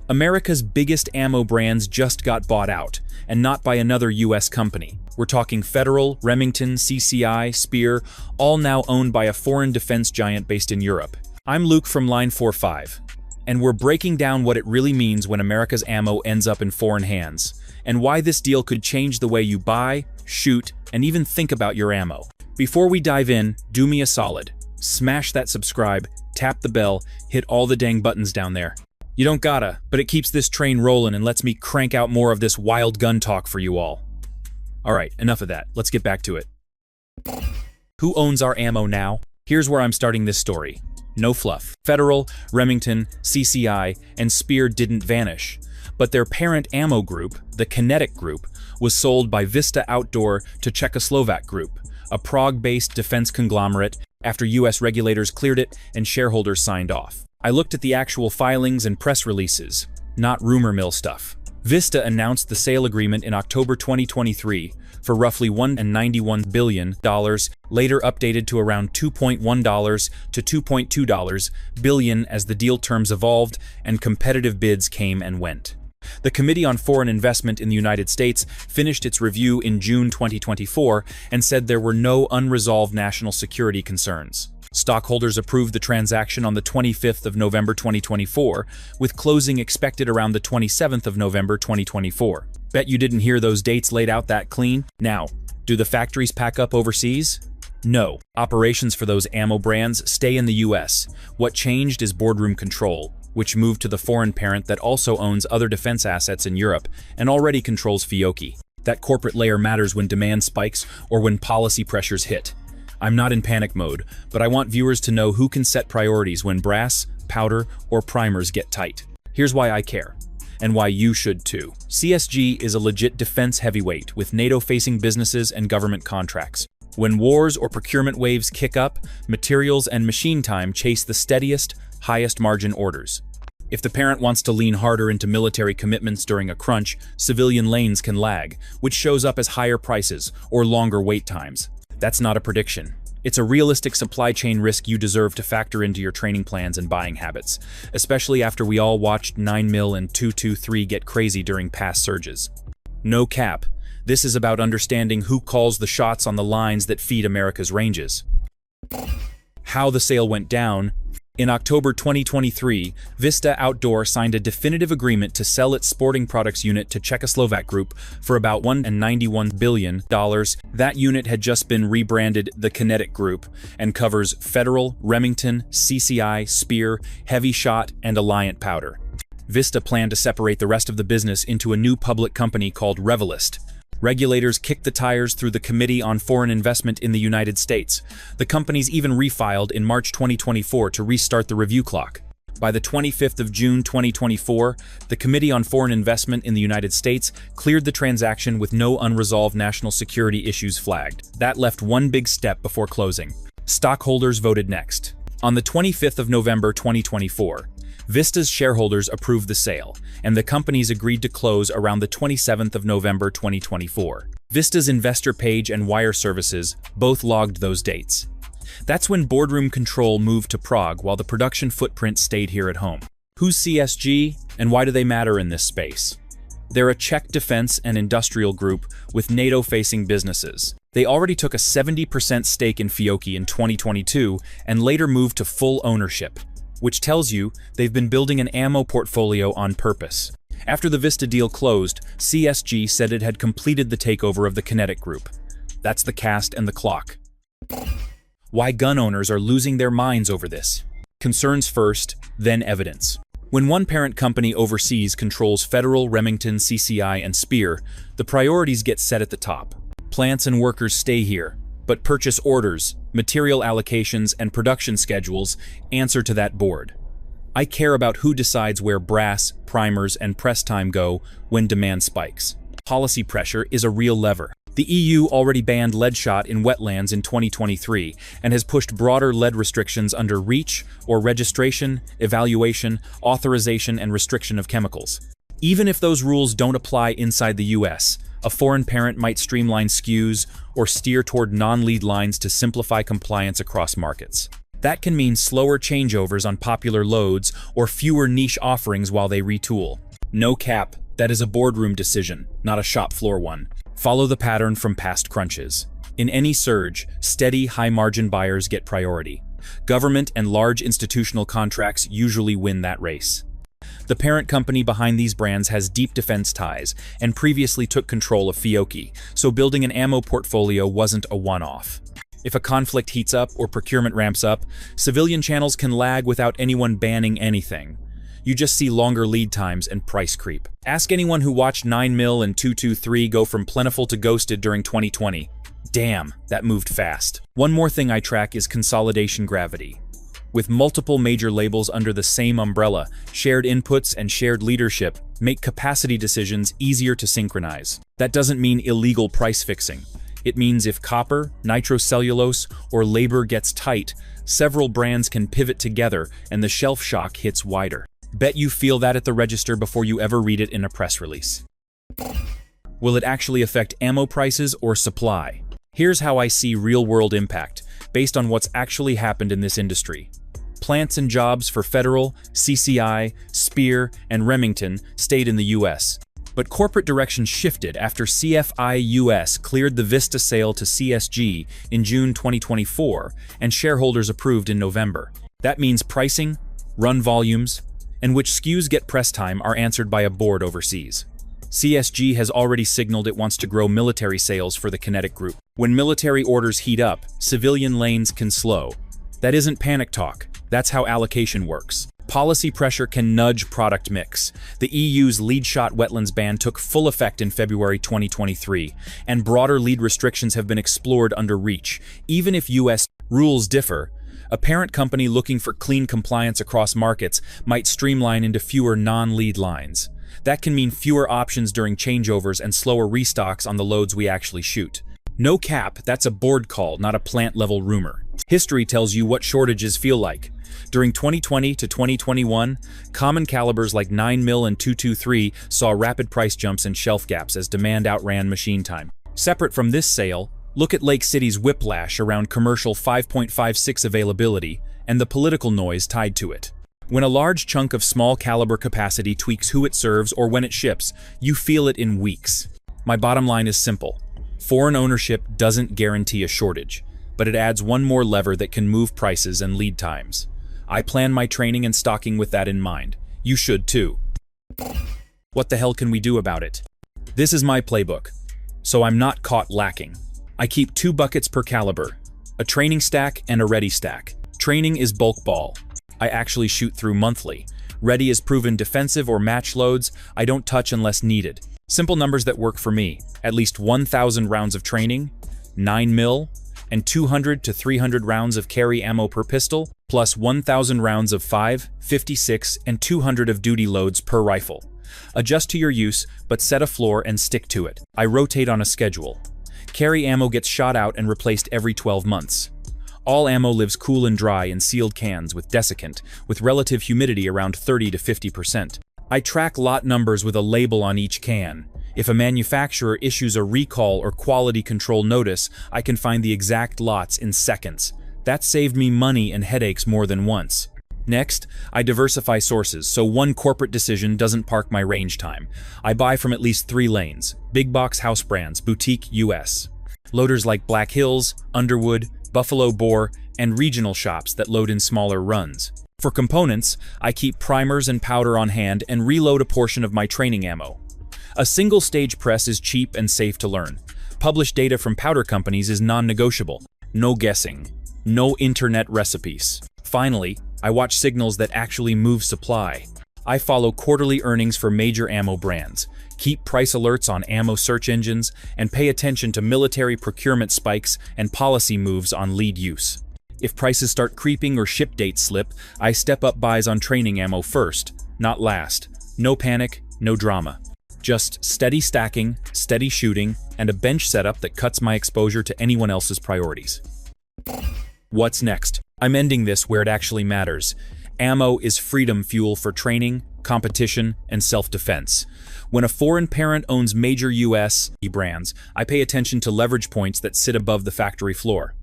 America's biggest ammo brands just got bought out, and not by another US company. We're talking Federal, Remington, CCI, Speer, all now owned by a foreign defense giant based in Europe. I'm Luke from Line 45, and we're breaking down what it really means when America's ammo ends up in foreign hands, and why this deal could change the way you buy, shoot, and even think about your ammo. Before we dive in, do me a solid. Smash that subscribe, tap the bell, hit all the dang buttons down there. You don't gotta, but it keeps this train rolling and lets me crank out more of this wild gun talk for you all. Alright, enough of that. Let's get back to it. Who owns our ammo now? Here's where I'm starting this story. No fluff. Federal, Remington, CCI, and Speer didn't vanish, but their parent ammo group, the Kinetic Group, was sold by Vista Outdoor to Czechoslovak Group, a Prague-based defense conglomerate, after US regulators cleared it and shareholders signed off. I looked at the actual filings and press releases, not rumor mill stuff. Vista announced the sale agreement in October 2023 for roughly $1.91 billion, later updated to around $2.1 to $2.2 billion as the deal terms evolved and competitive bids came and went. The Committee on Foreign Investment in the United States finished its review in June 2024 and said there were no unresolved national security concerns. Stockholders approved the transaction on the 25th of November 2024, with closing expected around the 27th of November 2024. Bet you didn't hear those dates laid out that clean? Now, do the factories pack up overseas? No. Operations for those ammo brands stay in the US. What changed is boardroom control, which moved to the foreign parent that also owns other defense assets in Europe and already controls Fiocchi. That corporate layer matters when demand spikes or when policy pressures hit. I'm not in panic mode, but I want viewers to know who can set priorities when brass, powder, or primers get tight. Here's why I care, and why you should too. CSG is a legit defense heavyweight with NATO-facing businesses and government contracts. When wars or procurement waves kick up, materials and machine time chase the steadiest, highest margin orders. If the parent wants to lean harder into military commitments during a crunch, civilian lanes can lag, which shows up as higher prices or longer wait times. That's not a prediction. It's a realistic supply chain risk you deserve to factor into your training plans and buying habits, especially after we all watched 9mm and 223 get crazy during past surges. No cap, this is about understanding who calls the shots on the lines that feed America's ranges. How the sale went down. In October 2023, Vista Outdoor signed a definitive agreement to sell its sporting products unit to Czechoslovak Group for about $1.91 billion. That unit had just been rebranded the Kinetic Group and covers Federal, Remington, CCI, Speer, Heavy Shot, and Alliant Powder. Vista planned to separate the rest of the business into a new public company called Revelist. Regulators kicked the tires through the Committee on Foreign Investment in the United States. The companies even refiled in March 2024 to restart the review clock. By the 25th of June 2024, the Committee on Foreign Investment in the United States cleared the transaction with no unresolved national security issues flagged. That left one big step before closing. Stockholders voted next. On the 25th of November 2024, Vista's shareholders approved the sale, and the companies agreed to close around the 27th of November 2024. Vista's investor page and wire services both logged those dates. That's when boardroom control moved to Prague while the production footprint stayed here at home. Who's CSG, and why do they matter in this space? They're a Czech defense and industrial group with NATO-facing businesses. They already took a 70% stake in Fiocchi in 2022 and later moved to full ownership, which tells you they've been building an ammo portfolio on purpose. After the Vista deal closed, CSG said it had completed the takeover of the Kinetic Group. That's the cast and the clock. Why gun owners are losing their minds over this. Concerns first, then evidence. When one parent company overseas controls Federal, Remington, CCI, and Speer, the priorities get set at the top. Plants and workers stay here, but purchase orders, material allocations, and production schedules answer to that board. I care about who decides where brass, primers, and press time go when demand spikes. Policy pressure is a real lever. The EU already banned lead shot in wetlands in 2023 and has pushed broader lead restrictions under REACH, or registration, evaluation, authorization, and restriction of chemicals. Even if those rules don't apply inside the US, a foreign parent might streamline SKUs or steer toward non-lead lines to simplify compliance across markets. That can mean slower changeovers on popular loads or fewer niche offerings while they retool. No cap, that is a boardroom decision, not a shop floor one. Follow the pattern from past crunches. In any surge, steady, high-margin buyers get priority. Government and large institutional contracts usually win that race. The parent company behind these brands has deep defense ties and previously took control of Fiocchi, so building an ammo portfolio wasn't a one-off. If a conflict heats up or procurement ramps up, civilian channels can lag without anyone banning anything. You just see longer lead times and price creep. Ask anyone who watched 9mm and 223 go from plentiful to ghosted during 2020. Damn, that moved fast. One more thing I track is consolidation gravity. With multiple major labels under the same umbrella, shared inputs and shared leadership make capacity decisions easier to synchronize. That doesn't mean illegal price fixing. It means if copper, nitrocellulose, or labor gets tight, several brands can pivot together and the shelf shock hits wider. Bet you feel that at the register before you ever read it in a press release. Will it actually affect ammo prices or supply? Here's how I see real-world impact, based on what's actually happened in this industry. Plants and jobs for Federal, CCI, Speer, and Remington stayed in the US. But corporate direction shifted after CFI US cleared the Vista sale to CSG in June 2024 and shareholders approved in November. That means pricing, run volumes, and which SKUs get press time are answered by a board overseas. CSG has already signaled it wants to grow military sales for the Kinetic Group. When military orders heat up, civilian lanes can slow. That isn't panic talk, that's how allocation works. Policy pressure can nudge product mix. The EU's lead shot wetlands ban took full effect in February 2023, and broader lead restrictions have been explored under REACH. Even if US rules differ, a parent company looking for clean compliance across markets might streamline into fewer non-lead lines. That can mean fewer options during changeovers and slower restocks on the loads we actually shoot. No cap, that's a board call, not a plant-level rumor. History tells you what shortages feel like. During 2020 to 2021, common calibers like 9mm and 223 saw rapid price jumps and shelf gaps as demand outran machine time. Separate from this sale, look at Lake City's whiplash around commercial 5.56 availability and the political noise tied to it. When a large chunk of small caliber capacity tweaks who it serves or when it ships, you feel it in weeks. My bottom line is simple. Foreign ownership doesn't guarantee a shortage, but it adds one more lever that can move prices and lead times. I plan my training and stocking with that in mind. You should too. What the hell can we do about it? This is my playbook, so I'm not caught lacking. I keep 2 buckets per caliber, a training stack and a ready stack. Training is bulk ball. I actually shoot through monthly. Ready is proven defensive or match loads I don't touch unless needed. Simple numbers that work for me. At least 1,000 rounds of training, 9mm, and 200 to 300 rounds of carry ammo per pistol, plus 1,000 rounds of 5, 56, and 200 of duty loads per rifle. Adjust to your use, but set a floor and stick to it. I rotate on a schedule. Carry ammo gets shot out and replaced every 12 months. All ammo lives cool and dry in sealed cans with desiccant, with relative humidity around 30 to 50%. I track lot numbers with a label on each can. If a manufacturer issues a recall or quality control notice, I can find the exact lots in seconds. That saved me money and headaches more than once. Next, I diversify sources, so one corporate decision doesn't park my range time. I buy from at least 3 lanes: big box house brands, boutique US. Loaders like Black Hills, Underwood, Buffalo Bore, and regional shops that load in smaller runs. For components, I keep primers and powder on hand and reload a portion of my training ammo. A single stage press is cheap and safe to learn. Published data from powder companies is non-negotiable. No guessing. No internet recipes. Finally, I watch signals that actually move supply. I follow quarterly earnings for major ammo brands, keep price alerts on ammo search engines, and pay attention to military procurement spikes and policy moves on lead use. If prices start creeping or ship dates slip, I step up buys on training ammo first, not last. No panic, no drama. Just steady stacking, steady shooting, and a bench setup that cuts my exposure to anyone else's priorities. What's next? I'm ending this where it actually matters. Ammo is freedom fuel for training, competition, and self-defense. When a foreign parent owns major US brands, I pay attention to leverage points that sit above the factory floor.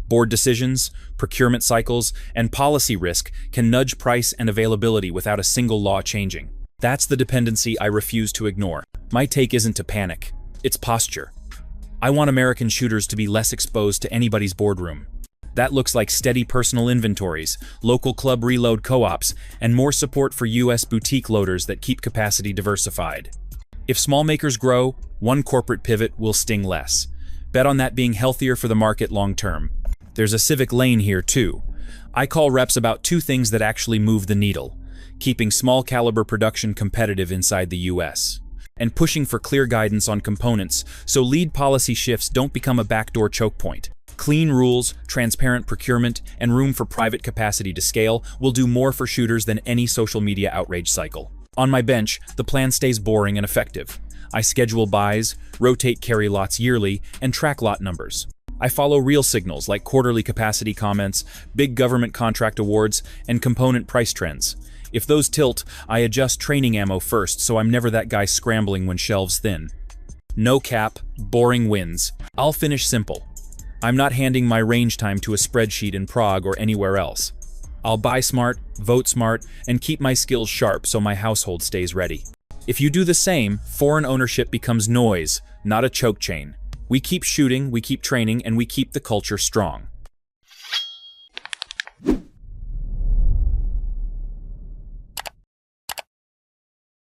Board decisions, procurement cycles, and policy risk can nudge price and availability without a single law changing. That's the dependency I refuse to ignore. My take isn't to panic, it's posture. I want American shooters to be less exposed to anybody's boardroom. That looks like steady personal inventories, local club reload co-ops, and more support for US boutique loaders that keep capacity diversified. If small makers grow, one corporate pivot will sting less. Bet on that being healthier for the market long term. There's a civic lane here too. I call reps about two things that actually move the needle: keeping small caliber production competitive inside the US, and pushing for clear guidance on components so lead policy shifts don't become a backdoor choke point. Clean rules, transparent procurement, and room for private capacity to scale will do more for shooters than any social media outrage cycle. On my bench, the plan stays boring and effective. I schedule buys, rotate carry lots yearly, and track lot numbers. I follow real signals like quarterly capacity comments, big government contract awards, and component price trends. If those tilt, I adjust training ammo first so I'm never that guy scrambling when shelves thin. No cap, boring wins. I'll finish simple. I'm not handing my range time to a spreadsheet in Prague or anywhere else. I'll buy smart, vote smart, and keep my skills sharp so my household stays ready. If you do the same, foreign ownership becomes noise, not a choke chain. We keep shooting, we keep training, and we keep the culture strong.